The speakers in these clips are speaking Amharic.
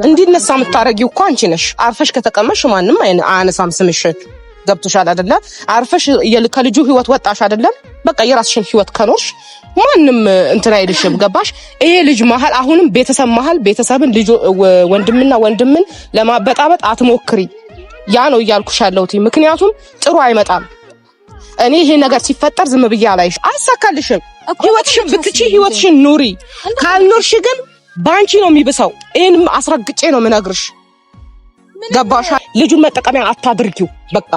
እንዲነሳ የምታረጊው እኮ አንቺ ነሽ። አርፈሽ ከተቀመሽ ማንንም አያነሳም ስምሽን። ገብቶሻል አይደለ? አርፈሽ ከልጁ ህይወት ወጣሽ አይደለ? በቃ የራስሽን ህይወት ከኖርሽ ማንንም እንትን አይልሽም። ገባሽ? ይሄ ልጅ መሀል አሁንም ቤተሰብ መሀል ቤተሰብን ልጅ ወንድምና ወንድምን ለማበጣበጥ አትሞክሪ። ያ ነው እያልኩሽ ያለሁት። ምክንያቱም ጥሩ አይመጣም። እኔ ይሄ ነገር ሲፈጠር ዝም ብዬ አላይሽ። አይሳካልሽም። ህይወትሽን ብትቺ ህይወትሽን ኑሪ። ካልኖርሽ ግን ባንቺ ነው የሚብሰው። ይሄንም አስረግጬ ነው የምነግርሽ። ገባሽ? ልጁን መጠቀሚያ አታድርጊው። በቃ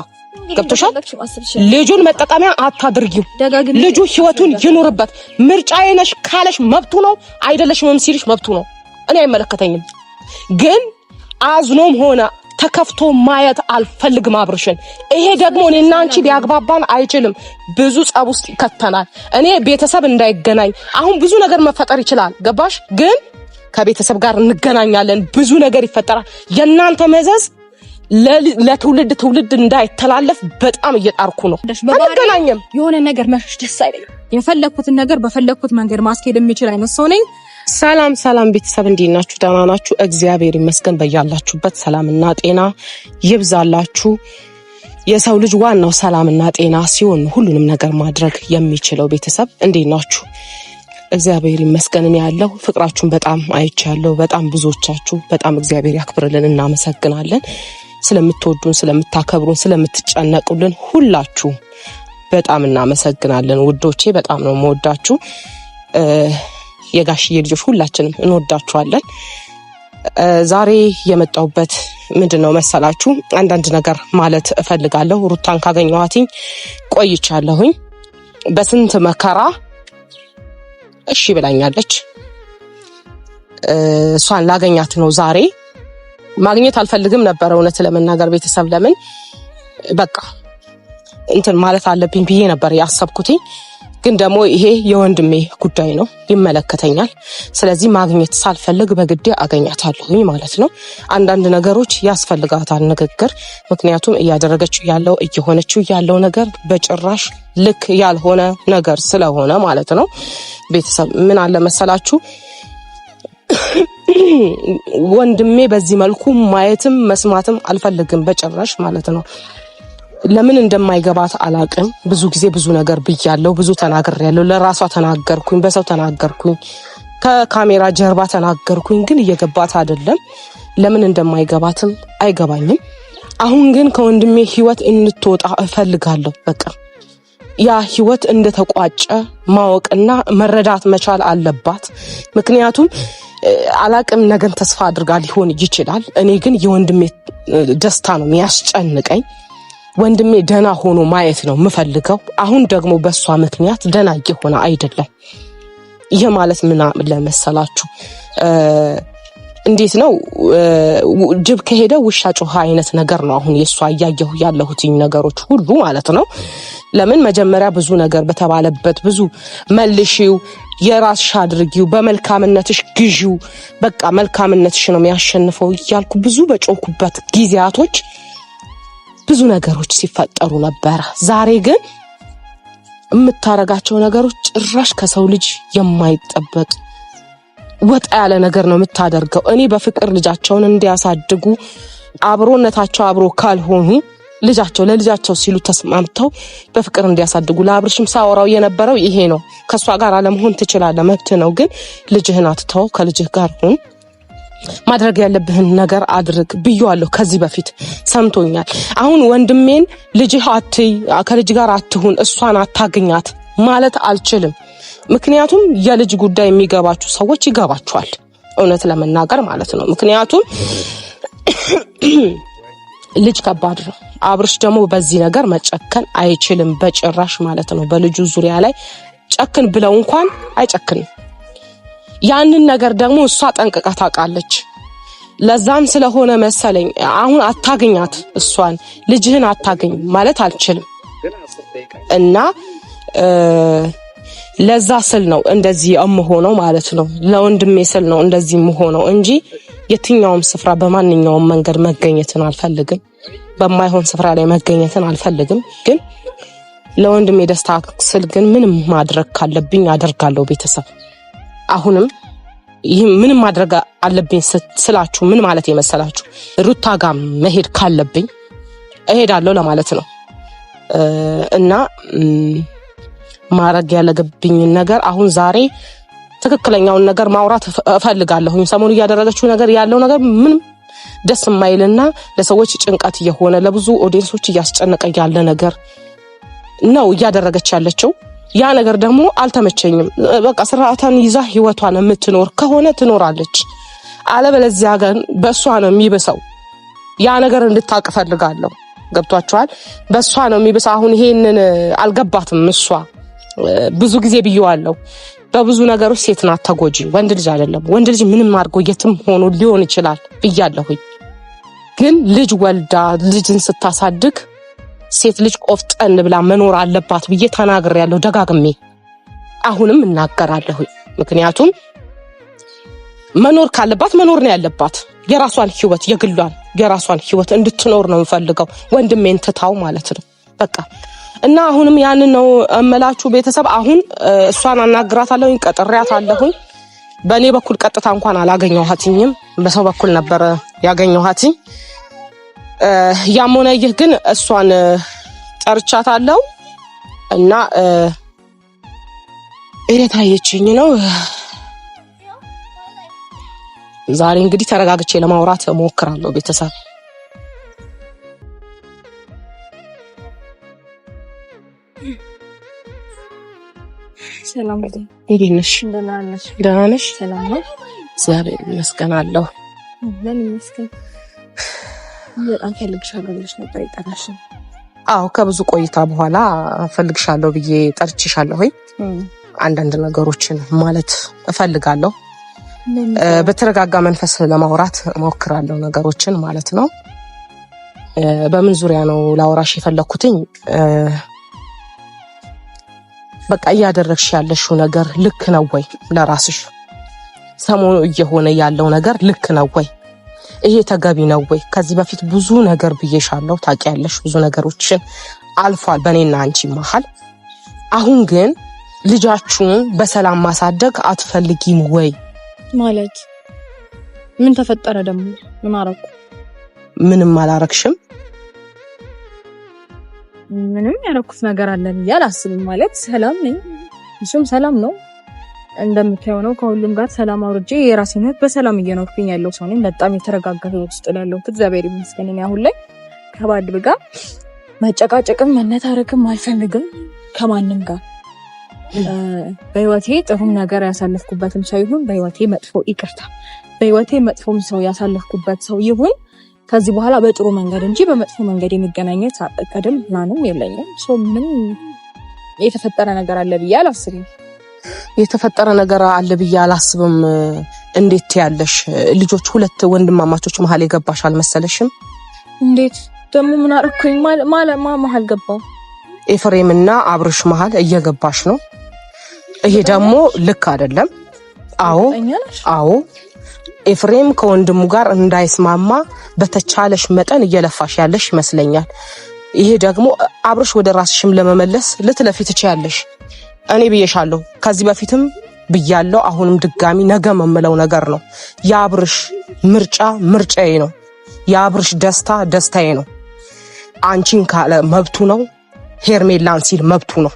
ገብቶሻል? ልጁን መጠቀሚያ አታድርጊው። ልጁ ህይወቱን ይኑርበት። ምርጫዬ ነሽ ካለሽ መብቱ ነው፣ አይደለሽም ሲልሽ መብቱ ነው። እኔ አይመለከተኝም። ግን አዝኖም ሆነ ተከፍቶ ማየት አልፈልግም አብርሽን። ይሄ ደግሞ እኔና አንቺ ሊያግባባን አይችልም። ብዙ ጸብ ውስጥ ይከተናል። እኔ ቤተሰብ እንዳይገናኝ አሁን ብዙ ነገር መፈጠር ይችላል። ገባሽ? ግን ከቤተሰብ ጋር እንገናኛለን። ብዙ ነገር ይፈጠራል። የናንተ መዘዝ ለትውልድ እንዳይተላለፍ በጣም እየጣርኩ ነው። አንገናኝም። የሆነ ነገር መሽሽ ደስ አይለኝም። የፈለኩትን ነገር በፈለኩት መንገድ ማስኬድ የሚችል አይነት ሰው ነኝ። ሰላም ቤተሰብ እንዴት ናችሁ? ደህና ናችሁ? እግዚአብሔር ይመስገን። በያላችሁበት ሰላምና ጤና ይብዛላችሁ። የሰው ልጅ ዋናው ሰላምና ጤና ሲሆን ሁሉንም ነገር ማድረግ የሚችለው። ቤተሰብ እንዴት ናችሁ? እግዚአብሔር ይመስገን እኔ ያለው ፍቅራችሁን በጣም አይቻለሁ። በጣም ብዙዎቻችሁ በጣም እግዚአብሔር ያክብርልን። እናመሰግናለን። ስለምትወዱን፣ ስለምታከብሩን፣ ስለምትጨነቁልን ሁላችሁ በጣም እናመሰግናለን። ውዶቼ በጣም ነው የምወዳችሁ። የጋሽዬ ልጆች ሁላችንም እንወዳችኋለን። ዛሬ የመጣሁበት ምንድነው መሰላችሁ? አንዳንድ ነገር ማለት እፈልጋለሁ። ሩታን ካገኘኋትኝ ቆይቻለሁኝ። በስንት መከራ እሺ ብላኛለች። እሷን ላገኛት ነው ዛሬ። ማግኘት አልፈልግም ነበር እውነት ለመናገር ቤተሰብ። ለምን በቃ እንትን ማለት አለብኝ ብዬ ነበር ያሰብኩትኝ። ግን ደግሞ ይሄ የወንድሜ ጉዳይ ነው፣ ይመለከተኛል። ስለዚህ ማግኘት ሳልፈልግ በግዴ አገኛታለሁኝ ማለት ነው። አንዳንድ ነገሮች ያስፈልጋታል ንግግር። ምክንያቱም እያደረገችው ያለው እየሆነችው ያለው ነገር በጭራሽ ልክ ያልሆነ ነገር ስለሆነ ማለት ነው። ቤተሰብ ምን አለ መሰላችሁ፣ ወንድሜ በዚህ መልኩ ማየትም መስማትም አልፈልግም በጭራሽ ማለት ነው። ለምን እንደማይገባት አላቅም። ብዙ ጊዜ ብዙ ነገር ብያለሁ፣ ብዙ ተናግሬያለሁ። ለራሷ ተናገርኩኝ፣ በሰው ተናገርኩኝ፣ ከካሜራ ጀርባ ተናገርኩኝ። ግን እየገባት አይደለም። ለምን እንደማይገባትም አይገባኝም። አሁን ግን ከወንድሜ ህይወት እንድትወጣ እፈልጋለሁ። በቃ ያ ህይወት እንደተቋጨ ማወቅና መረዳት መቻል አለባት። ምክንያቱም አላቅም ነገን ተስፋ አድርጋ ሊሆን ይችላል። እኔ ግን የወንድሜ ደስታ ነው የሚያስጨንቀኝ። ወንድሜ ደና ሆኖ ማየት ነው የምፈልገው። አሁን ደግሞ በሷ ምክንያት ደና እየሆነ አይደለም። ይሄ ማለት ምን ለመሰላችሁ፣ እንዴት ነው ጅብ ከሄደ ውሻ ጮኸ አይነት ነገር ነው አሁን የሷ እያየሁ ያለሁትኝ ነገሮች ሁሉ ማለት ነው። ለምን መጀመሪያ ብዙ ነገር በተባለበት ብዙ መልሺው፣ የራስሽ አድርጊው፣ በመልካምነትሽ ግዢው፣ በቃ መልካምነትሽ ነው የሚያሸንፈው እያልኩ ብዙ በጮኩበት ጊዜያቶች ብዙ ነገሮች ሲፈጠሩ ነበር። ዛሬ ግን የምታረጋቸው ነገሮች ጭራሽ ከሰው ልጅ የማይጠበቅ ወጣ ያለ ነገር ነው የምታደርገው። እኔ በፍቅር ልጃቸውን እንዲያሳድጉ አብሮነታቸው አብሮ ካልሆኑ ለልጃቸው ሲሉ ተስማምተው በፍቅር እንዲያሳድጉ ለአብርሽም ሳወራው የነበረው ይሄ ነው። ከሷ ጋር አለመሆን ትችላለህ፣ መብት ነው። ግን ልጅህን አትተው፣ ከልጅህ ጋር ሁን። ማድረግ ያለብህን ነገር አድርግ ብዬዋለሁ። ከዚህ በፊት ሰምቶኛል። አሁን ወንድሜን ልጅህ ከልጅ ጋር አትሁን፣ እሷን አታግኛት ማለት አልችልም። ምክንያቱም የልጅ ጉዳይ የሚገባችሁ ሰዎች ይገባችኋል፣ እውነት ለመናገር ማለት ነው። ምክንያቱም ልጅ ከባድ ነው። አብርሽ ደግሞ በዚህ ነገር መጨከን አይችልም በጭራሽ ማለት ነው። በልጁ ዙሪያ ላይ ጨክን ብለው እንኳን አይጨክንም። ያንን ነገር ደግሞ እሷ ጠንቅቃ ታውቃለች። ለዛም ስለሆነ መሰለኝ አሁን አታገኛት፣ እሷን ልጅህን አታገኝ ማለት አልችልም። እና ለዛ ስል ነው እንደዚህ የምሆነው ማለት ነው። ለወንድሜ ስል ነው እንደዚህ የምሆነው እንጂ የትኛውም ስፍራ በማንኛውም መንገድ መገኘትን አልፈልግም። በማይሆን ስፍራ ላይ መገኘትን አልፈልግም። ግን ለወንድሜ ደስታ ስል ግን ምንም ማድረግ ካለብኝ አደርጋለሁ። ቤተሰብ አሁንም ይሄ ምንም ማድረግ አለብኝ ስላችሁ ምን ማለት የመሰላችሁ ሩታ ጋር መሄድ ካለብኝ እሄዳለሁ ለማለት ነው። እና ማረግ ያለብኝ ነገር አሁን ዛሬ ትክክለኛውን ነገር ማውራት እፈልጋለሁ። ሰሞኑ ያደረገችው ነገር ያለው ነገር ምንም ደስ የማይልና ለሰዎች ጭንቀት የሆነ ለብዙ ኦዲየንሶች እያስጨነቀ ያለ ነገር ነው እያደረገች ያለችው። ያ ነገር ደግሞ አልተመቸኝም። በቃ ስርዓቷን ይዛ ህይወቷን የምትኖር ከሆነ ትኖራለች፣ አለበለዚያ ግን በእሷ ነው የሚብሰው። ያ ነገር እንድታውቅ ፈልጋለሁ። ገብቷቸዋል? በእሷ ነው የሚብሰው። አሁን ይሄንን አልገባትም። እሷ ብዙ ጊዜ ብየዋለሁ፣ በብዙ ነገሮች ሴት ናት ተጎጂ፣ ወንድ ልጅ አይደለም። ወንድ ልጅ ምንም አድርጎ የትም ሆኖ ሊሆን ይችላል ብያለሁኝ። ግን ልጅ ወልዳ ልጅን ስታሳድግ ሴት ልጅ ቆፍጠን ብላ መኖር አለባት ብዬ ተናግሬያለሁ ደጋግሜ፣ አሁንም እናገራለሁ። ምክንያቱም መኖር ካለባት መኖር ነው ያለባት። የራሷን ህይወት የግሏን የራሷን ህይወት እንድትኖር ነው የምፈልገው፣ ወንድሜን ትታው ማለት ነው በቃ። እና አሁንም ያንን ነው እመላችሁ ቤተሰብ። አሁን እሷን አናግራታለሁኝ፣ ቀጥሬያታለሁኝ። በእኔ በኩል ቀጥታ እንኳን አላገኘኋትኝም፣ በሰው በኩል ነበር ያገኘኋትኝ። ያም ሆነ ይህ ግን እሷን ጠርቻታለሁ እና እየታየችኝ ነው። ዛሬ እንግዲህ ተረጋግቼ ለማውራት እሞክራለሁ ቤተሰብ። ሰላም እንዴት ነሽ? ደህና ነሽ? ሰላም ነው እግዚአብሔር ይመስገን አለሁ። ለምን ይመስገን? በጣም ፈልግሻለሁ ብለሽ ነበር የጠራሽኝ። አዎ ከብዙ ቆይታ በኋላ ፈልግሻለሁ ብዬ ጠርቼሻለሁ። አንዳንድ ነገሮችን ማለት እፈልጋለሁ። በተረጋጋ መንፈስ ለማውራት እሞክራለሁ ነገሮችን ማለት ነው። በምን ዙሪያ ነው ላውራሽ የፈለኩትኝ? በቃ እያደረግሽ ያለሽው ነገር ልክ ነው ወይ? ለራስሽ ሰሞኑ እየሆነ ያለው ነገር ልክ ነው ወይ? ይሄ ተገቢ ነው ወይ? ከዚህ በፊት ብዙ ነገር ብዬሻለሁ፣ ታውቂያለሽ። ብዙ ነገሮችን አልፏል በእኔና አንቺ መሀል። አሁን ግን ልጃችሁን በሰላም ማሳደግ አትፈልጊም ወይ? ማለት ምን ተፈጠረ ደግሞ? ምን አረኩ? ምንም አላረክሽም። ምንም ያረኩት ነገር አለ ብዬ አላስብም። ማለት ሰላም ነኝ፣ እሱም ሰላም ነው። እንደምታየው ነው ከሁሉም ጋር ሰላም አውርጄ የራሴን ህይወት በሰላም እየኖርኩኝ ያለው ሰው ነኝ። በጣም የተረጋጋ ህይወት ውስጥ ያለው እግዚአብሔር ይመስገን። እኔ አሁን ላይ ከባድ ጋር መጨቃጨቅም መነታረክም አልፈልግም ከማንም ጋር። በህይወቴ ጥሩ ነገር ያሳለፍኩበትም ሰው ይሁን በህይወቴ መጥፎ ይቅርታ፣ በህይወቴ መጥፎም ሰው ያሳለፍኩበት ሰው ይሁን ከዚህ በኋላ በጥሩ መንገድ እንጂ በመጥፎ መንገድ የሚገናኘት አቀድም ማንም የለኝም። ምን የተፈጠረ ነገር አለ ብዬ አላስብም። የተፈጠረ ነገር አለ ብዬ አላስብም። እንዴት ያለሽ ልጆች ሁለት ወንድማማቾች መሀል የገባሽ አልመሰለሽም? እንዴት ደግሞ ምን አርኩኝ? መሀል ገባው? ኤፍሬምና አብርሽ መሀል እየገባሽ ነው። ይሄ ደግሞ ልክ አይደለም። አዎ ኤፍሬም ከወንድሙ ጋር እንዳይስማማ በተቻለሽ መጠን እየለፋሽ ያለሽ ይመስለኛል። ይሄ ደግሞ አብርሽ ወደ ራስሽም ለመመለስ ልትለፊ ትችያለሽ። እኔ ብዬሻለሁ፣ ከዚህ በፊትም ብያለሁ፣ አሁንም ድጋሚ ነገ መምለው ነገር ነው። የአብርሽ ምርጫ ምርጫዬ ነው። የአብርሽ ደስታ ደስታዬ ነው። አንቺን ካለ መብቱ ነው፣ ሄርሜላን ሲል መብቱ ነው።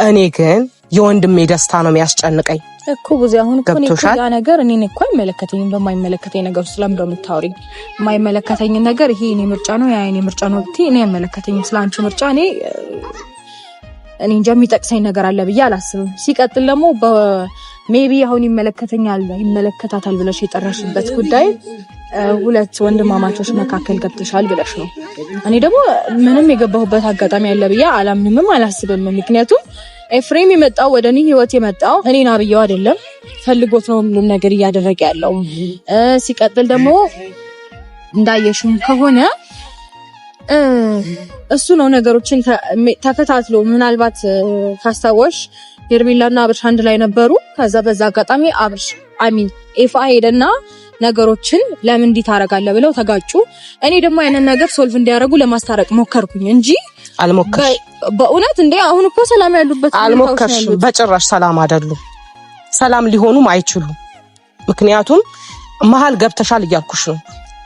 እኔ ግን የወንድሜ ደስታ ነው የሚያስጨንቀኝ እኮ። ብዙ አሁን እኮ ያ ነገር እኔን እኮ አይመለከተኝም። በማይመለከተኝ ነገር ስለምን እንደምታወሪኝ የማይመለከተኝ ነገር ይሄ እኔ ምርጫ ነው ያ እኔ ምርጫ ነው ብትይ እኔ አይመለከተኝም። ስለአንቺ ምርጫ እኔ እንጃ የሚጠቅሰኝ ነገር አለ ብዬ አላስብም። ሲቀጥል ደግሞ ሜቢ አሁን ይመለከታታል ብለሽ የጠራሽበት ጉዳይ ሁለት ወንድማማቾች መካከል ገብተሻል ብለሽ ነው። እኔ ደግሞ ምንም የገባሁበት አጋጣሚ አለ ብዬ አላምንም አላስብም። ምክንያቱም ኤፍሬም የመጣው ወደ እኔ ህይወት የመጣው እኔን አብየው አይደለም፣ ፈልጎት ነው ሁሉም ነገር እያደረገ ያለው። ሲቀጥል ደግሞ እንዳየሽም ከሆነ እሱ ነው ነገሮችን ተከታትሎ ምናልባት ካስታወሽ ሄርሜላና አብርሽ አንድ ላይ ነበሩ። ከዛ በዛ አጋጣሚ አብርሽ ኤፋ ሄደና ነገሮችን ለምን እንዲህ ታረጋለህ ብለው ተጋጩ። እኔ ደግሞ ያንን ነገር ሶልቭ እንዲያደርጉ ለማስታረቅ ሞከርኩኝ እንጂ አልሞከርሽ። በእውነት እንዴ አሁን እኮ ሰላም ያሉበት አልሞከርሽም። በጭራሽ ሰላም አይደሉም። ሰላም ሊሆኑም አይችሉም። ምክንያቱም መሀል ገብተሻል እያልኩሽ ነው።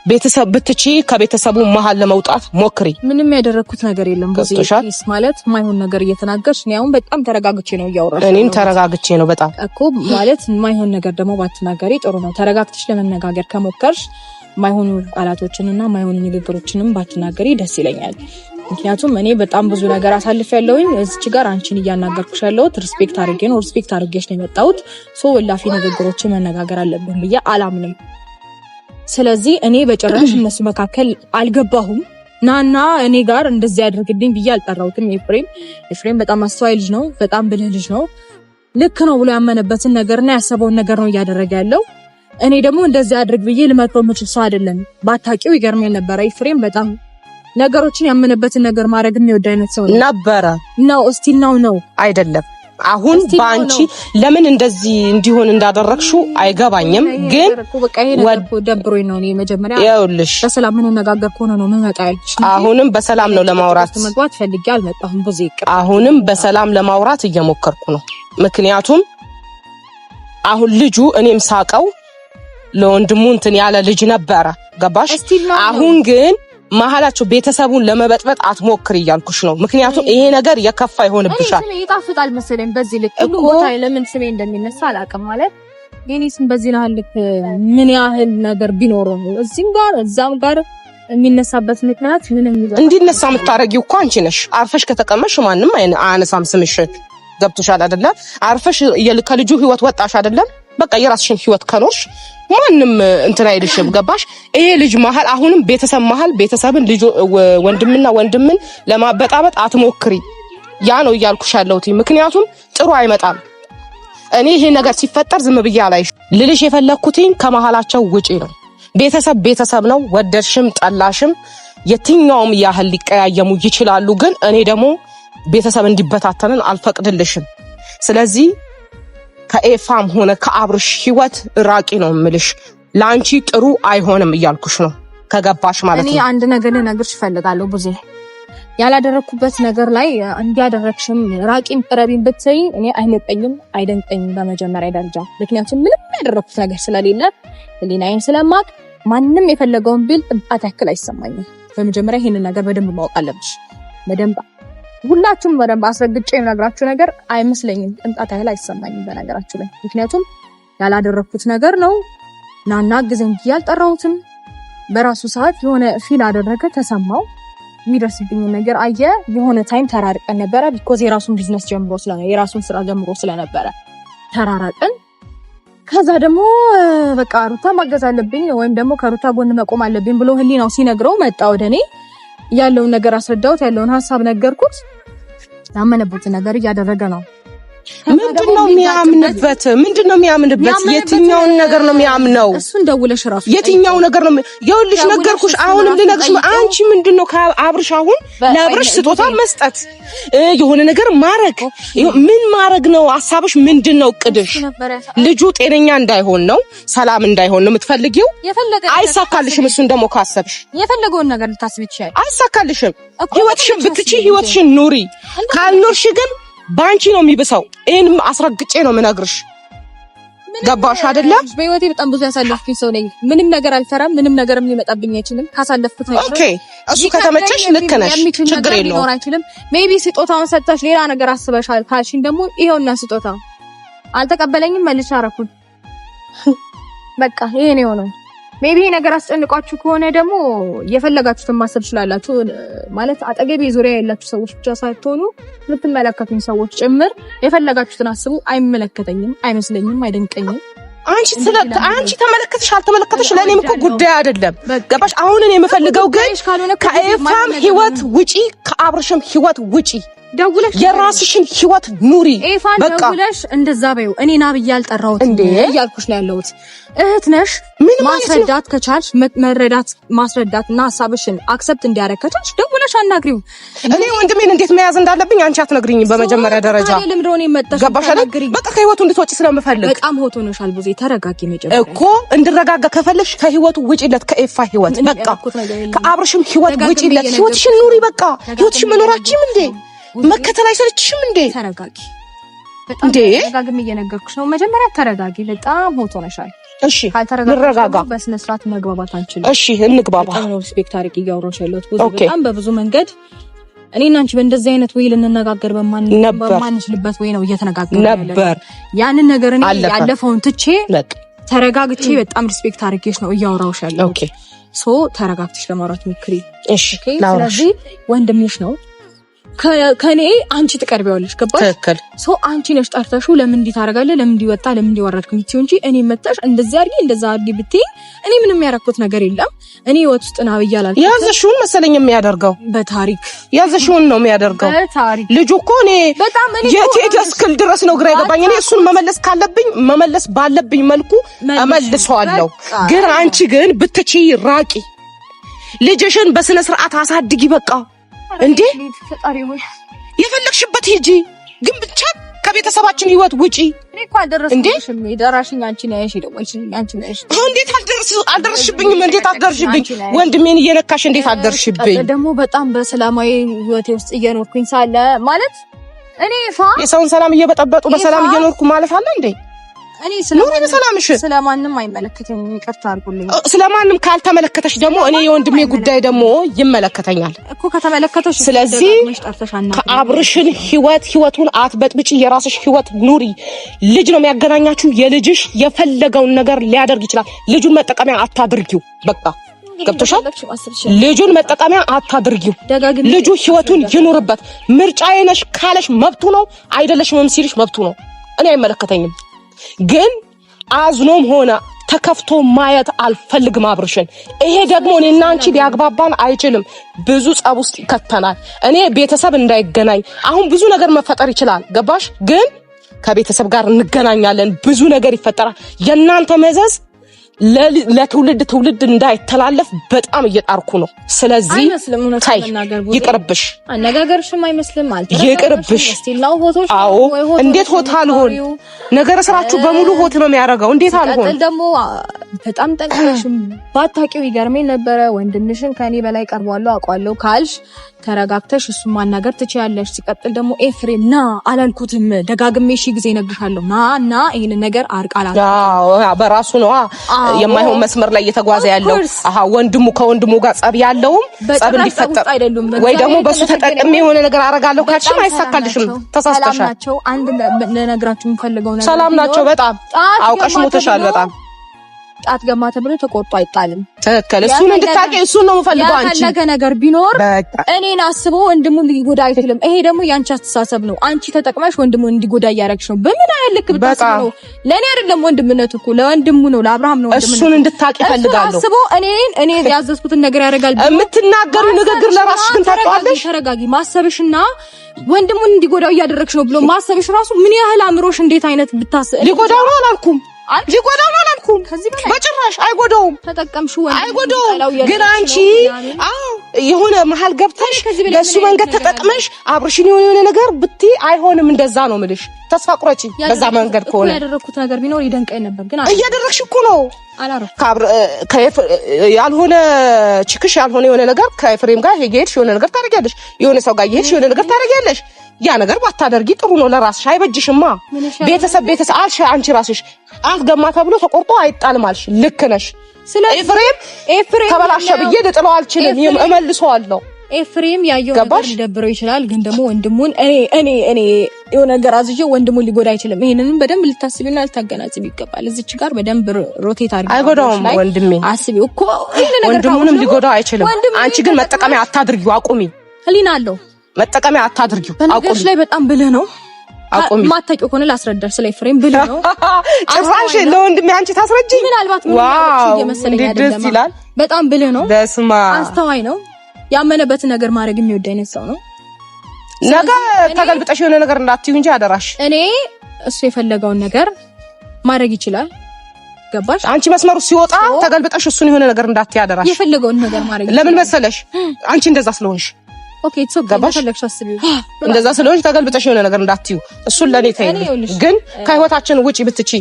ቤተሰብ ብትቺ ከቤተሰቡ መሀል ለመውጣት ሞክሪ። ምንም ያደረኩት ነገር የለም። በዚህ ማለት ማይሆን ነገር እየተናገርሽ ነው። አሁን በጣም ተረጋግቼ ነው እያወራሽ። እኔም ተረጋግቼ ነው በጣም እኮ ማለት ማይሆን ነገር ደግሞ ባትናገሪ ጥሩ ነው። ተረጋግተሽ ለመነጋገር ከሞከርሽ ማይሆኑ ቃላቶችንና ማይሆኑ ንግግሮችንም ባትናገሪ ደስ ይለኛል። ምክንያቱም እኔ በጣም ብዙ ነገር አሳልፌያለሁኝ። እዚች ጋር አንቺን እያናገርኩሽ ያለሁት ሪስፔክት አድርጌ ነው። ሪስፔክት አድርጌሽ ነው የመጣሁት። ወላፊ ንግግሮችን መነጋገር አለብን ብዬ አላምንም። ስለዚህ እኔ በጭራሽ እነሱ መካከል አልገባሁም። ናና እኔ ጋር እንደዚህ ያድርግልኝ ብዬ አልጠራሁትም። ኤፍሬም በጣም አስተዋይ ልጅ ነው። በጣም ብልህ ልጅ ነው። ልክ ነው ብሎ ያመነበትን ነገርና ያሰበውን ነገር ነው እያደረገ ያለው። እኔ ደግሞ እንደዚህ አድርግ ብዬ ልመክረው የምችል ሰው አይደለም። ባታውቂው ይገርመኝ ነበረ። ኤፍሬም በጣም ነገሮችን ያመነበትን ነገር ማድረግ የሚወድ አይነት ሰው ነበረ። ነው እስቲ ነው አይደለም። አሁን ባንቺ ለምን እንደዚህ እንዲሆን እንዳደረግሽው አይገባኝም። ግን ደብሮኝ ነው። እኔ መጀመሪያ ይኸውልሽ በሰላም ምን ነገር ከሆነ ነው መመጣልሽ። አሁንም በሰላም ነው ለማውራት መግባት ፈልጌ አልመጣሁም። አሁንም በሰላም ለማውራት እየሞከርኩ ነው። ምክንያቱም አሁን ልጁ እኔም ሳቀው ለወንድሙ እንትን ያለ ልጅ ነበረ። ገባሽ? አሁን ግን መሀላቸው ቤተሰቡን ለመበጥበጥ አትሞክሪ እያልኩሽ ነው። ምክንያቱም ይሄ ነገር የከፋ ይሆንብሻል። እኔ ይጣፍጣል መሰለኝ በዚህ ልክ ሁሉ ቦታ ለምን ስሜ እንደሚነሳ አላውቅም። ማለት የኔ ስም በዚህ ልክ ምን ያህል ነገር ቢኖረው እዚህም ጋር እዛም ጋር የሚነሳበት ምክንያት ምን እንዲነሳ የምታረጊው እኮ አንቺ ነሽ። አርፈሽ ከተቀመሽ ማንም አያነሳም ስምሽን። ገብቶሻል አይደለ? አርፈሽ ከልጁ ህይወት ወጣሽ አይደለም? በቃ የራስሽን ህይወት ከኖርሽ ማንም እንትን አይልሽም። ገባሽ? ይሄ ልጅ መሀል አሁንም ቤተሰብ መሀል ቤተሰብን ልጅ ወንድምና ወንድምን ለማበጣበጥ አትሞክሪ። ያ ነው እያልኩሽ ያለሁት። ምክንያቱም ጥሩ አይመጣም። እኔ ይሄ ነገር ሲፈጠር ዝም ብዬ አላይሽ። ልልሽ የፈለኩትኝ ከመሀላቸው ውጪ ነው። ቤተሰብ ነው። ወደድሽም ጠላሽም የትኛውም ያህል ሊቀያየሙ ይችላሉ። ግን እኔ ደግሞ ቤተሰብ እንዲበታተንን አልፈቅድልሽም። ስለዚህ ከኤፋም ሆነ ከአብርሽ ህይወት ራቂ ነው የምልሽ። ላንቺ ጥሩ አይሆንም እያልኩሽ ነው። ከገባሽ ማለት ነው። እኔ አንድ ነገር ልነግርሽ እፈልጋለሁ። ብዙ ያላደረኩበት ነገር ላይ እንዲያደረክሽም ራቂም ቅረቢም ብትይ እኔ አይመጣኝም አይደንቀኝም በመጀመሪያ ደረጃ። ምክንያቱም ምንም ያደረኩት ነገር ስለሌለ ሊናይን ስለማቅ ማንም የፈለገውን ቢል ጥብጣት ያክል አይሰማኝም። በመጀመሪያ ይሄንን ነገር በደንብ ማወቅ አለብሽ። በደንብ ሁላችሁም በደንብ አስረግጬ የምነግራችሁ ነገር አይመስለኝም። ጥንጣት ያህል አይሰማኝም በነገራችሁ ላይ። ምክንያቱም ያላደረኩት ነገር ነው። ናና ግዘን ያልጠራሁትም በራሱ ሰዓት የሆነ ፊል አደረገ፣ ተሰማው፣ የሚደርስብኝ ነገር አየ። የሆነ ታይም ተራርቀን ነበረ። ቢኮዝ የራሱን ቢዝነስ ጀምሮ ስለነበረ የራሱን ስራ ጀምሮ ስለነበረ ተራራቀን። ከዛ ደግሞ በቃ ሩታ ማገዝ አለብኝ ወይም ደግሞ ከሩታ ጎን መቆም አለብኝ ብሎ ህሊናው ሲነግረው መጣ ወደኔ። ያለውን ነገር አስረዳሁት፣ ያለውን ሐሳብ ነገርኩት። ያመነበት ነገር እያደረገ ነው። ምንድነው የሚያምንበት? የትኛውን ነገር ነው የሚያምነው? እሱን ደውለሽ ራሱ የትኛው ነገር ነው? ይኸውልሽ ነገርኩሽ። አሁንም ልነግርሽ አንቺ ምንድነው ከአብርሽ አሁን ለአብርሽ ስጦታ መስጠት የሆነ ነገር ማረግ ምን ማረግ ነው ሐሳብሽ? ምንድነው እቅድሽ? ልጁ ጤነኛ እንዳይሆን ነው፣ ሰላም እንዳይሆን ነው የምትፈልጊው? አይሳካልሽም። እሱን ደግሞ ካሰብሽ የፈለገውን ነገር ልታስብ ይችላል። አይሳካልሽም። ህይወትሽን ብትቺ ህይወትሽን ኑሪ። ካልኖርሽ ግን ባንቺ ነው የሚብሰው። ይሄንም አስረግጬ ነው የምነግርሽ። ገባሽ አይደለ? በህይወቴ በጣም ብዙ ያሳለፍኩኝ ሰው ነኝ። ምንም ነገር አልፈራም። ምንም ነገርም ሊመጣብኝ አይችልም። ካሳለፍኩት ነው። ኦኬ፣ እሱ ከተመቸሽ ልክ ነሽ፣ ችግር የለውም። ሜቢ ስጦታውን ሰጣሽ ሌላ ነገር አስበሻል ካልሽኝ ደግሞ ይሄውና ስጦታው አልተቀበለኝም፣ መልሼ አረኩት። በቃ ይሄ ነው የሆነው። ሜቢ ነገር አስጨንቋችሁ ከሆነ ደግሞ የፈለጋችሁትን ማሰብ ትችላላችሁ። ማለት አጠገቤ ዙሪያ ያላችሁ ሰዎች ብቻ ሳይሆኑ የምትመለከቱኝ ሰዎች ጭምር የፈለጋችሁትን አስቡ። አይመለከተኝም፣ አይመስለኝም፣ አይደንቀኝም። አንቺ ተመለከተሽ አልተመለከተሽ ለኔም እኮ ጉዳይ አይደለም። ገባሽ? አሁን እኔ የምፈልገው ግን ከኤፋም ህይወት ውጪ ከአብርሽም ህይወት ውጪ ደውለሽ የራስሽን ህይወት ኑሪ። በቃ ደውለሽ እንደዛ በይው። እኔ ና ብዬ አልጠራሁት እንዴ እያልኩሽ ነው ያለሁት። እህት ነሽ። ማስረዳት ከቻልሽ መረዳት ማስረዳትና ሐሳብሽን አክሰፕት እንዲያደርግ ከቻልሽ ደውለሽ አናግሪው። እኔ ወንድሜን እንዴት መያዝ እንዳለብኝ አንቺ አትነግሪኝም። በመጀመሪያ ደረጃ ገባሽ አይደል? በቃ ከህይወቱ እንድትወጪ ስለምፈልግ። በጣም ሆቶ ነሻል። ብዙ ተረጋጊ። መጀመሪያ እኮ እንድረጋጋ ከፈለሽ ከህይወቱ ውጪለት፣ ከኤፋ ህይወት በቃ ከአብርሽም ህይወት ውጪለት። ህይወትሽን ኑሪ። በቃ ህይወትሽን መኖራችም እንዴ መከተል አይሰለችሽም እንዴ? ተረጋጊ። በጣም ተረጋግም እየነገርኩሽ ነው። መጀመሪያ ተረጋጊ። በጣም ሆቶ ነሻል። እሺ እንረጋጋ። በስነ ስርዓት መግባባት አንችልም። እሺ እንግባባ። በጣም ነው ሪስፔክት አድርጌ እያወራሁሽ ያለሁት በጣም በብዙ መንገድ እኔና አንቺ በእንደዚህ አይነት ወይ ልንነጋገር በማንችልበት ወይ ነው እየተነጋገርን ነበር። ያንን ነገር እኔ ያለፈውን ትቼ ተረጋግቼ በጣም ሪስፔክት አድርጌሽ ነው እያወራሁሽ ያለሁት። ኦኬ ሶ ተረጋግተሽ ለማውራት ሞክሪ። እሺ ስለዚህ ወንድምሽ ነው ከኔ አንቺ ትቀርቢዋለሽ። ገባሽ? ትክክል። ሶ አንቺ ነሽ ጠርተሽው ለምን እንዲህ ታረጋለህ፣ ለምን እንዲህ ወጣ፣ ለምን እንዲህ ወረድክ ምትይው እንጂ እኔ መጣሽ እንደዚህ አድርጊ እንደዛ አድርጊ ብትይ እኔ ምንም ያረኩት ነገር የለም። እኔ ህይወት ውስጥ ነው ብያላል። ያዘሽውን መሰለኝ የሚያደርገው በታሪክ ያዘሽውን ነው የሚያደርገው በታሪክ። ልጁ እኮ እኔ የት እስክል ድረስ ነው ግራ የገባኝ። እኔ እሱን መመለስ ካለብኝ መመለስ ባለብኝ መልኩ እመልሰዋለሁ። ግን አንቺ ግን ብትችይ ራቂ፣ ልጅሽን በስነ ስርዓት አሳድጊ። በቃ እንዴ የፈለግሽበት ሂጂ፣ ግን ብቻ ከቤተሰባችን ህይወት ውጪ። እኔ እኮ አልደረስኩሽም። የደራሽኝ አንቺ ነሽ ደሞሽ አንቺ ነሽ። እንዴት አልደረስሽብኝም? እንዴት አትደርሽብኝ? ወንድሜን እየነካሽ እንዴት አትደርሽብኝ? ደግሞ በጣም በሰላማዊ ህይወቴ ውስጥ እየኖርኩኝ ሳለ ማለት እኔ የሰውን ሰላም እየበጠበጡ በሰላም እየኖርኩ ማለት አለ እንዴ? እኔ ስለማንም አይመለከተኝም። ይቅርታ አድርጉልኝ። ስለማንም ካልተመለከተሽ ደግሞ እኔ የወንድሜ ጉዳይ ደግሞ ይመለከተኛል እኮ ከተመለከተሽ። ስለዚህ ከአብርሽን ህይወቱን አትበጥብጪ። የራስሽ ህይወት ኑሪ። ልጅ ነው የሚያገናኛችሁ። የልጅሽ የፈለገውን ነገር ሊያደርግ ይችላል። ልጁን መጠቀሚያ አታድርጊው። በቃ ገብቶሻል? ልጁን መጠቀሚያ አታድርጊው። ልጁ ህይወቱን ይኑርበት። ምርጫዬ ነሽ ካለሽ መብቱ ነው፣ አይደለሽም ሲልሽ መብቱ ነው። እኔ አይመለከተኝም። ግን አዝኖም ሆነ ተከፍቶ ማየት አልፈልግም አብርሽን። ይሄ ደግሞ እኔና አንቺ ሊያግባባን አይችልም። ብዙ ጸብ ውስጥ ይከተናል። እኔ ቤተሰብ እንዳይገናኝ አሁን ብዙ ነገር መፈጠር ይችላል። ገባሽ? ግን ከቤተሰብ ጋር እንገናኛለን። ብዙ ነገር ይፈጠራል። የእናንተ መዘዝ ለትውልድ እንዳይተላለፍ በጣም እየጣርኩ ነው። ስለዚህ ታይ ይቅርብሽ። አነጋገርሽም አይመስልም ይቅርብሽ። አዎ እንዴት ሆት አልሆን ነገር ስራችሁ በሙሉ ሆት ነው የሚያደርገው። እንዴት አልሆን ደግሞ በጣም ጠንቅቀሽም ባታቂው ይገርመኝ ነበረ። ወንድምሽን ከኔ በላይ ቀርቧለሁ አውቃለሁ ካልሽ ተረጋግተሽ እሱን ማናገር ትችያለሽ። ሲቀጥል ደግሞ ኤፍሬም ና አላልኩትም ደጋግሜ ሺ ጊዜ እነግርሻለሁ ና ይሄን ነገር አርቃላል። አዎ በራሱ ነው የማይሆን መስመር ላይ እየተጓዘ ያለው። ወንድሙ ከወንድሙ ጋር ጸብ ያለውም ጸብ እንዲፈጠር ወይ ደግሞ በሱ ተጠቅሜ የሆነ ነገር አረጋለሁ ካልሽም አይሳካልሽም። ተሳስተሻል። ሰላም ናቸው። አንድ ለነግራችሁ የምፈልገው ነገር ሰላም ናቸው። በጣም አውቀሽ ሞተሻል። በጣም ጣት ገማ ተብሎ ተቆርጦ አይጣልም። ተከለ እሱን እንድታቂ እሱን ነው የምፈልገው። አንቺ ያለገ ነገር ቢኖር እኔን አስቦ ወንድሙን ሊጎዳ አይችልም። ይሄ ደግሞ ያንቺ አስተሳሰብ ነው። አንቺ ተጠቅመሽ ወንድሙን እንዲጎዳ እያረግሽ ነው። በምን አይልክ ብታስብ ነው። ለኔ አይደለም ወንድምነቱ እኮ ለወንድሙ ነው፣ ለአብርሃም ነው ወንድምነቱ። እሱን እንድታቂ ፈልጋለሁ። አስቦ እኔ ያዘዝኩትን ነገር ያደርጋል። የምትናገሩ ንግግር ለራስሽ ግን ታውቂዋለሽ። ተረጋጊ። ማሰብሽና ወንድሙን እንዲጎዳው እያደረግሽ ነው ብሎ ማሰብሽ ራሱ ምን ያህል አምሮሽ እንዴት አይነት ብታስብ። ሊጎዳው ነው አላልኩም። በጭራሽ አይጎዳውም። ተጠቀምሽው አይጎዳውም። ግን አንቺ የሆነ መሀል ገብተሽ በሱ መንገድ ተጠቅመሽ አብርሽን የሆነ ነገር ብትይ አይሆንም። እንደዛ ነው የምልሽ። ተስፋ ቁረጪ። በዛ መንገድ ከሆነ ያደረኩት ነገር ቢኖር ይደንቀኝ ነበር። ግን እያደረግሽ እኮ ነው። ያልሆነ ችክሽ ያልሆነ የሆነ ነገር ከኤፍሬም ጋር ሄጌድሽ የሆነ ነገር ታደርጊያለሽ። የሆነ ሰው ጋር ሄድሽ የሆነ ነገር ታደርጊያለሽ። ያ ነገር ባታደርጊ ጥሩ ነው። ለራስሽ አይበጅሽማ። ቤተሰብ አልሽ አንቺ ራስሽ አትገማ ተብሎ ተቆርጦ አይጣልም አልሽ። ልክ ነሽ። ኤፍሬም ተበላሸ ብዬ ልጥለው አልችልም። እመልሰዋለሁ። ኤፍሬም ያየው ነገር ሊደብረው ይችላል። ግን ደግሞ ወንድሙን እኔ የሆነ ነገር አዝዤው ወንድሙን ሊጎዳ አይችልም። ይሄንንም በደንብ ልታስቢና ልታገናዝቢ ይገባል። እዚች ጋር በደንብ ሮቴት አድርጊ። አይጎዳውም ወንድሜ። አስቢው እኮ ወንድሙንም ሊጎዳ አይችልም። አንቺ ግን መጠቀሚያ አታድርጊው። አቁሚ። ህሊና አለው። መጠቀሚያ አታድርጊው። በነገርሽ ላይ በጣም ብልህ ነው። ማታውቂው ከሆነ ላስረዳሽ። ስለ ኤፍሬም ብልህ ነው። ጭራሽ ለወንድሜ አንቺ ታስረጂኝ። ምናልባት ምን ያለችው የመሰለኝ አይደለም። በጣም ብልህ ነው። አስተዋይ ነው። ያመነበትን ነገር ማድረግ የሚወድ አይነት ሰው ነው። ነገ ተገልብጠሽ የሆነ ነገር እንዳትዩ እንጂ አደራሽ። እኔ እሱ የፈለገውን ነገር ማድረግ ይችላል። ገባሽ? አንቺ መስመሩ ሲወጣ ተገልብጠሽ እሱን የሆነ ነገር እንዳትይ አደራሽ። የፈለገውን ነገር ማድረግ ለምን መሰለሽ? አንቺ እንደዛ ስለሆንሽ። ኦኬ ኢትስ ኦኬ። ገባሽ? እንደዛ ስለሆንሽ ተገልብጠሽ የሆነ ነገር እንዳትዩ። እሱን ለኔ ተይኝ። ግን ከህይወታችን ውጪ ብትቺ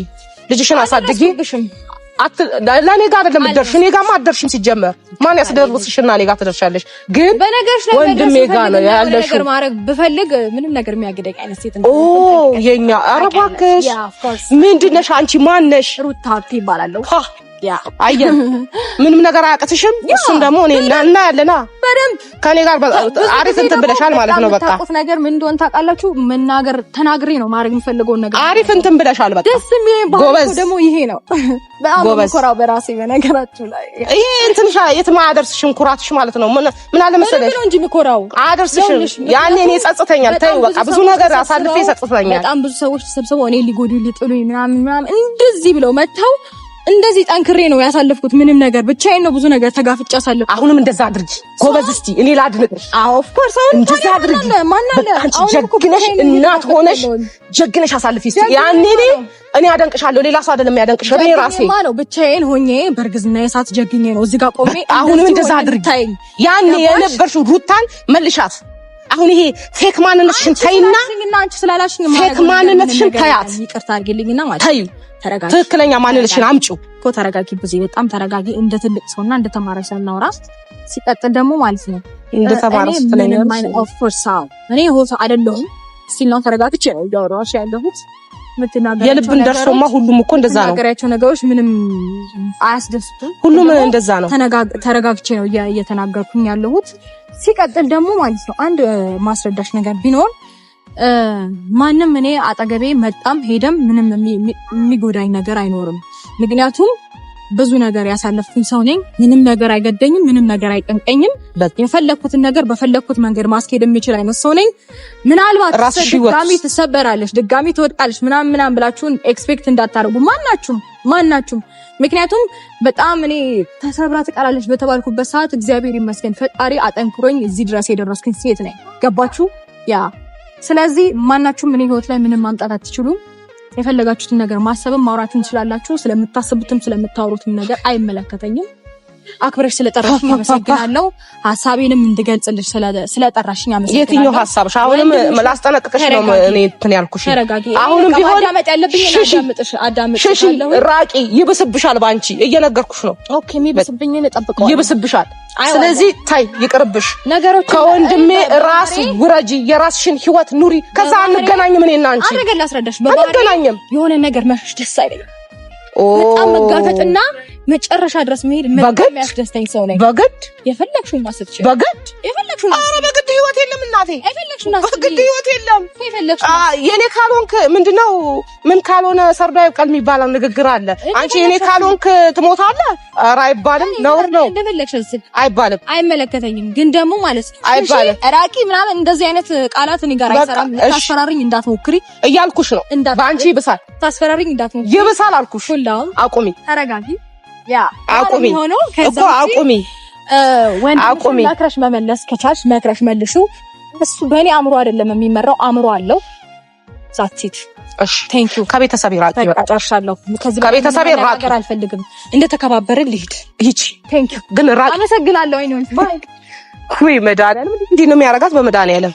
ልጅሽን አሳድጊ። ለኔ ጋር አይደለም የምትደርሺ። እኔ ጋርማ አትደርሺም ሲጀመር። ማን ያስደርስሽና እኔ ጋር ትደርሻለሽ? ግን ወንድሜ ጋር ነው ያለሽው። ነገር ማድረግ ብፈልግ ምንም ነገር የሚያግደኝ አይነት ሴት ነው። የኛ ኧረ እባክሽ ምንድን ነሽ አንቺ? ማን ነሽ? ሩታ ይባላለሁ። አየህ ምንም ነገር አያቅትሽም። እሱም ደግሞ እኔ እና ያለና በደንብ ከኔ ጋር አሪፍ እንትን ብለሻል ማለት ነው። በቃ ታውቁት ነገር ምን እንደሆነ ታውቃላችሁ። መናገር ተናግሬ ነው ማድረግ የምፈልገውን ነገር አሪፍ እንትን ብለሻል። በቃ ደስ የሚለኝ ባለው ደግሞ ይሄ ነው። በጣም ኮራው በራሴ በነገራችሁ ላይ ይሄ እንትንሻ የትም አያደርስሽም ኩራትሽ ማለት ነው። ምን አለ መሰለሽ ነው እንጂ ምኮራው አያደርስሽም። ያኔ እኔ ጸጽተኛል። ተይው በቃ ብዙ ነገር አሳልፌ ጸጽተኛል። በጣም ብዙ ሰዎች ተሰብስበው እኔ ሊጎዱ ሊጥሉኝ ምናምን እንደዚህ ብለው መተው እንደዚህ ጠንክሬ ነው ያሳለፍኩት። ምንም ነገር ብቻዬን ነው ብዙ ነገር ተጋፍጬ ያሳለፍኩት። አሁንም እንደዛ አድርጊ ጎበዝ። እስቲ እኔ ላድንቅሽ። ኦፍ ኮርስ እንደዛ አድርጊ። አንቺ ጀግነሽ እናት ሆነሽ ጀግነሽ አሳልፊ። እስቲ ያኔ እኔ አደንቅሻለሁ። ሌላ ሰው አይደለም ያደንቅሽ፣ እኔ ራሴ ነው። ብቻዬን ሆኜ በርግዝና የሳት ጀግኜ ነው እዚህ ጋር ቆሜ። አሁንም እንደዛ አድርጊ። ያኔ የነበርሽው ሩታን መልሻት። አሁን ይሄ ፌክ ማንነትሽን ተይና አንቺ ስላላሽኝ ፌክ ማንነትሽን ተያት። ይቅርታ አድርጊልኝና ማለት ተይው ተረጋጊ። ትክክለኛ ማንነትሽን አምጪው እኮ ተረጋጊ። ብዙ በጣም ተረጋጊ። እንደ ትልቅ ሰውና እንደ ተማረ ሰው እናውራ። ሲቀጥል ደግሞ ማለት ነው እንደ ተማረ ሰው ስለሆነ ኦፍ ኮርስ እኔ ሆሶ አይደለሁም። ሲል ነው ተረጋግቼ ነው ያወራሽ ያለሁት። የልብን ደርሶማ ሁሉም እኮ እንደዛ ነው። ነገራቸው ነገሮች ምንም አያስደስቱም። ሁሉም እንደዛ ነው። ተረጋግቼ ነው እየተናገርኩኝ ያለሁት። ሲቀጥል ደግሞ ማለት ነው አንድ ማስረዳሽ ነገር ቢኖር ማንም እኔ አጠገቤ መጣም ሄደም ምንም የሚጎዳኝ ነገር አይኖርም። ምክንያቱም ብዙ ነገር ያሳለፍኩኝ ሰው ነኝ። ምንም ነገር አይገደኝም፣ ምንም ነገር አይቀንቀኝም። የፈለኩትን ነገር በፈለኩት መንገድ ማስኬድ የሚችል አይነት ሰው ነኝ። ምናልባት ድጋሚ ትሰበራለሽ፣ ድጋሚ ትወድቃለሽ ምናምን ብላችሁን ኤክስፔክት እንዳታረጉ ማናችሁም። ምክንያቱም በጣም እኔ ተሰብራ ትቀራለች በተባልኩበት ሰዓት እግዚአብሔር ይመስገን ፈጣሪ አጠንክሮኝ እዚህ ድረስ የደረስኩኝ ሴት ነኝ። ገባችሁ? ስለዚህ ማናችሁም ምን ህይወት ላይ ምንም ማምጣት አትችሉም። የፈለጋችሁትን ነገር ማሰብም ማውራትም ትችላላችሁ። ስለምታስቡትም ስለምታወሩትም ነገር አይመለከተኝም። አክብረሽ ስለጠራሽኝ አመሰግናለሁ። ሐሳቤንም እንድገልጽልሽ ስለጠራሽኝ አመሰግናለሁ። የትኛው ሐሳብሽ? አሁንም ላስጠነቅቅሽ ነው እኔ እንትን ያልኩሽ። አሁንም ቢሆን አዳመጥ ያለብኝ አዳምጥሻለሁ። ራቂ፣ ይብስብሻል። ባንቺ እየነገርኩሽ ነው። ኦኬ፣ የሚብስብኝን እጠብቀዋለሁ። ይብስብሻል። ስለዚህ ታይ፣ ይቅርብሽ። ከወንድሜ ራስ ውረጂ፣ የራስሽን ህይወት ኑሪ። ከዛ አንገናኝም። እኔና አንቺ አረጋግጥ ላስረዳሽ። አንገናኝም። የሆነ ነገር መሸሽ ደስ አይለኝም። በጣም መጋፈጥና መጨረሻ ድረስ መሄድ በጣም ያስደስተኝ ሰው ነኝ። በግድ የፈለግሽውን ማሰብ ትችላለሽ። በግድ የፈለግሽውን ኧረ በግድ ህይወት የለም እናቴ። የፈለግሽውን አስቢ። በግድ ህይወት የለም። የፈለግሽውን የኔ ካልሆንክ ምንድነው ምን ካልሆነ ሰርዶ አይብቀል የሚባል ንግግር አለ። አንቺ የኔ ካልሆንክ ትሞታለህ። ኧረ አይባልም፣ ነውር ነው። እንደፈለግሽ አይባልም። አይመለከተኝም። ግን ደግሞ ማለት አይባልም ራቂ ምናምን እንደዚህ አይነት ቃላት እኔ ጋር አይሰራም። ታስፈራሪኝ እንዳትሞክሪ እያልኩሽ ነው። በአንቺ ይብሳል። ታስፈራሪኝ እንዳትሞክሪ ይብሳል አልኩሽ። አቁሚ፣ ተረጋጊ። አቁሚ እኮ አቁሚ። ወንድም መክረሽ መመለስ ከቻልሽ መክረሽ መልሹ። እሱ በእኔ አእምሮ አይደለም የሚመራው፣ አእምሮ አለው። ዛትሲት እሺ፣ ቴንክ ዩ። ከቤተሰብ ራቂ። በቃ ጨርሻለሁ። ከቤተሰብ ራቂ። አልፈልግም። እንደተከባበርን ልሂድ። ሂጂ። ቴንክ ዩ። ግን ራቂ። አመሰግናለሁ። አይኖር ወይ መድኃኒዓለም እንዴ ነው የሚያረጋት? በመድኃኒዓለም